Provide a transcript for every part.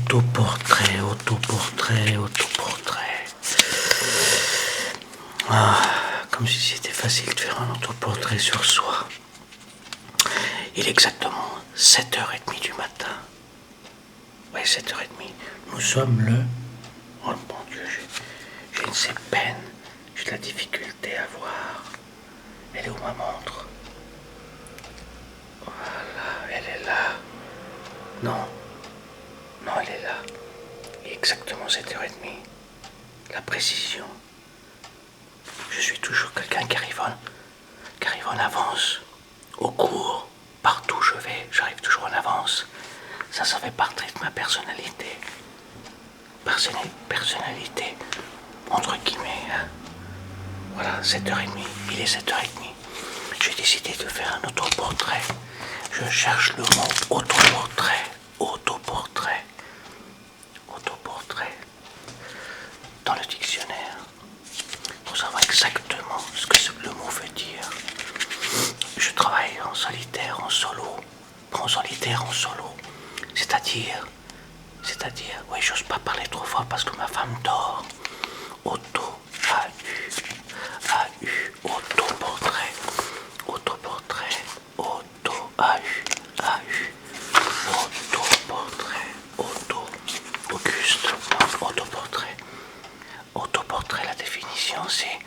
Autoportrait, autoportrait, autoportrait. Ah, comme si c'était facile de faire un autoportrait sur soi. Il est exactement 7h30 du matin. Oui, 7h30. Nous sommes le... Oh mon Dieu, j'ai une ces peines. J'ai de la difficulté à voir. Elle est où ma montre? Voilà, elle est là. Non. Non, elle est là. Il est exactement 7h30. La précision. Je suis toujours quelqu'un qui arrive en avance. Au cours, partout où je vais, j'arrive toujours en avance. Ça fait partie de ma personnalité. Personnalité, entre guillemets. Hein. Voilà, 7h30. Il est 7h30. J'ai décidé de faire un autoportrait. Je cherche le mot autoportrait. Autoportrait. Autoportrait. Dans le dictionnaire. Pour savoir exactement ce que le mot veut dire. Je travaille en solitaire, en solo. En solitaire, en solo. C'est-à-dire, oui, j'ose pas parler trop fort parce que ma femme dort. Auto, A-U, autoportrait, autoportrait, auto, A-U, autoportrait, Auguste, autoportrait. Autoportrait, la définition, c'est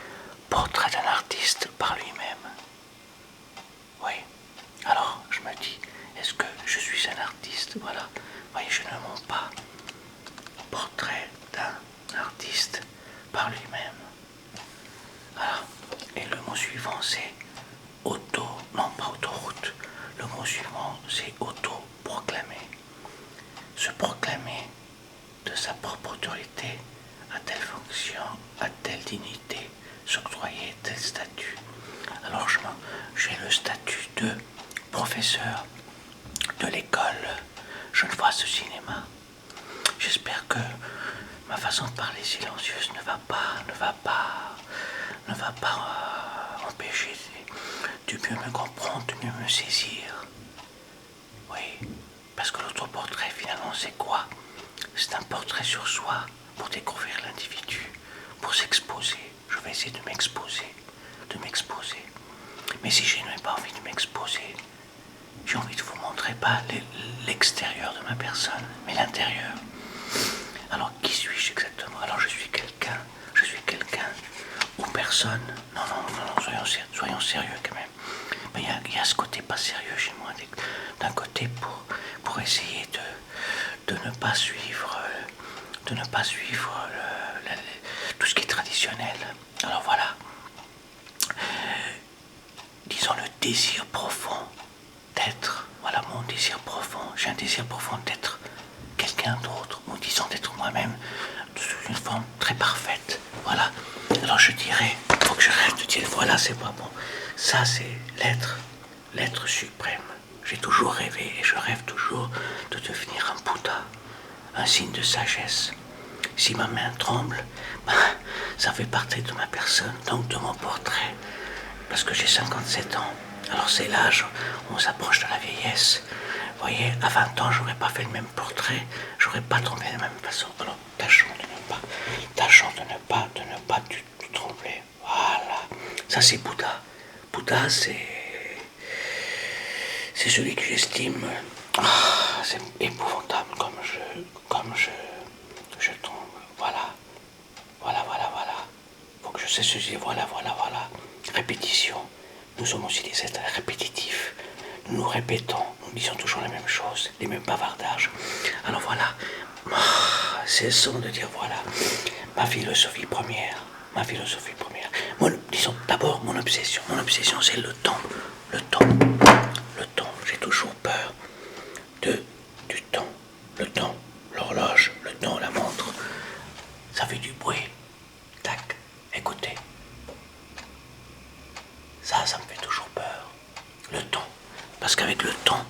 portrait d'un artiste par lui-même. Oui. Alors, je me dis, est-ce que je suis un artiste? Voilà. Vous voyez, je ne mens pas. Portrait d'un artiste par lui-même. Voilà. Et le mot suivant, c'est auto, non pas autoroute. Le mot suivant, c'est auto-proclamer. Se proclamer de sa propre autorité à telle fonction, à telle dignité, s'octroyer tel statut. Alors j'ai le statut de professeur de l'école Genevoise de cinéma. J'espère que ma façon de parler silencieuse ne va pas empêcher de mieux me comprendre, de mieux me saisir. Oui, parce que l'autoportrait finalement c'est quoi? C'est un portrait sur soi pour découvrir l'individu, pour s'exposer. Je vais essayer de m'exposer. Mais si je n'ai pas envie de m'exposer, j'ai envie de vous montrer pas l'extérieur de ma personne, mais l'intérieur. Alors qui suis-je exactement? Alors je suis quelqu'un ou personne. Non, soyons sérieux quand même. Mais il y a ce côté pas sérieux chez moi, d'un côté pour essayer de ne pas suivre, tout ce qui est traditionnel. Alors voilà, disons le désir profond d'être, voilà mon désir profond, j'ai un désir profond d'être quelqu'un d'autre, ou disons d'être moi-même, sous une forme très parfaite, voilà. Alors je dirais, faut que je rêve de dire, voilà c'est pas bon, ça c'est l'être suprême. J'ai toujours rêvé et je rêve toujours de devenir un Bouddha, un signe de sagesse. Si ma main tremble, ça fait partie de ma personne, donc de mon portrait, parce que j'ai 57 ans. Alors c'est l'âge où on s'approche de la vieillesse. Vous voyez, à 20 ans, j'aurais pas fait le même portrait, j'aurais pas tremblé de la même façon. Alors, tâchons de ne pas du tout trembler. Voilà. Ça, c'est Bouddha. Bouddha, c'est celui que j'estime. C'est épouvantable comme je tombe. Voilà. Faut que je sais ce que voilà. Répétition. Nous sommes aussi des êtres répétitifs. Nous répétons, nous disons toujours la même chose, les mêmes bavardages. Alors voilà, cessons de dire voilà, ma philosophie première. Disons d'abord mon obsession c'est le temps. J'ai toujours peur du temps. Le temps, l'horloge, le temps, la montre. Ça fait du bruit. Tac, écoutez. Ça me fait toujours peur. Le temps. Parce qu'avec le temps,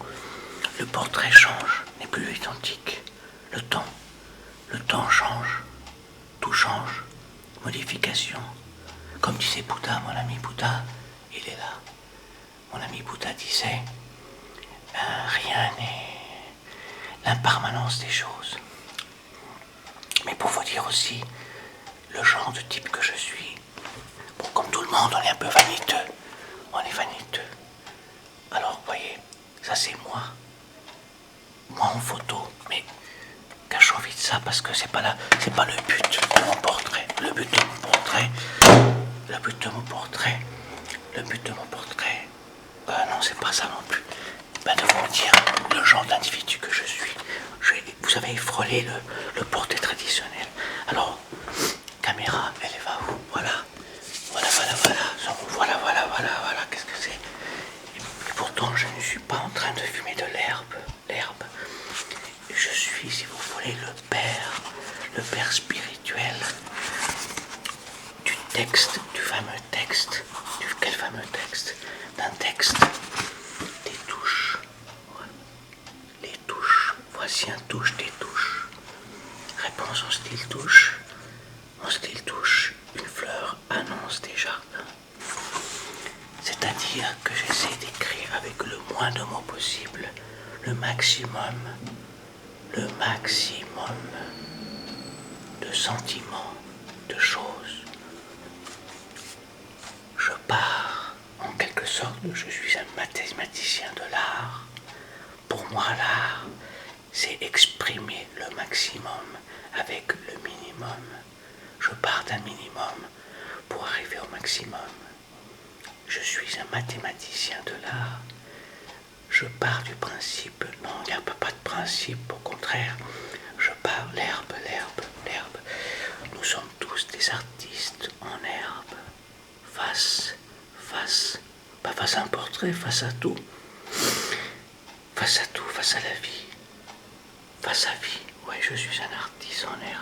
le portrait change, n'est plus identique. Le temps change. Tout change. Modification. Comme disait Bouddha, mon ami Bouddha, il est là. Mon ami Bouddha disait, rien n'est l'impermanence des choses. Mais pour vous dire aussi le genre de type que je suis. Bon, comme tout le monde, on est un peu vaniteux. On est vaniteux. Alors, vous voyez, ça c'est moi. Moi en photo, mais cachons vite ça parce que c'est pas le but de mon portrait. Le but de mon portrait, non, c'est pas ça non plus. Ben, de vous dire le genre d'individu que je suis. Vous avez frôlé le portrait traditionnel. Alors, caméra, elle va où? Voilà. Voilà. Qu'est-ce que c'est? Et pourtant, je ne suis pas en train de fumer de l'herbe. Je suis, si vous voulez, le père spirituel du texte, du fameux texte. Quel fameux texte? D'un texte. Des touches. Les touches. Voici un touche des touches. Réponse en style touche. En style touche, une fleur annonce des jardins. C'est-à-dire que j'essaie d'écrire avec le moins de mots possible, le maximum de sentiments, de choses. Je pars, en quelque sorte, je suis un mathématicien de l'art. Pour moi, l'art, c'est exprimer le maximum avec le minimum. Je pars d'un minimum pour arriver au maximum. Je suis un mathématicien de l'art. Je pars du principe, non, il n'y a pas de principe, au contraire. Je pars l'herbe. Nous sommes tous des artistes en herbe. Face à un portrait, face à tout. Face à la vie. Ouais, je suis un artiste en herbe.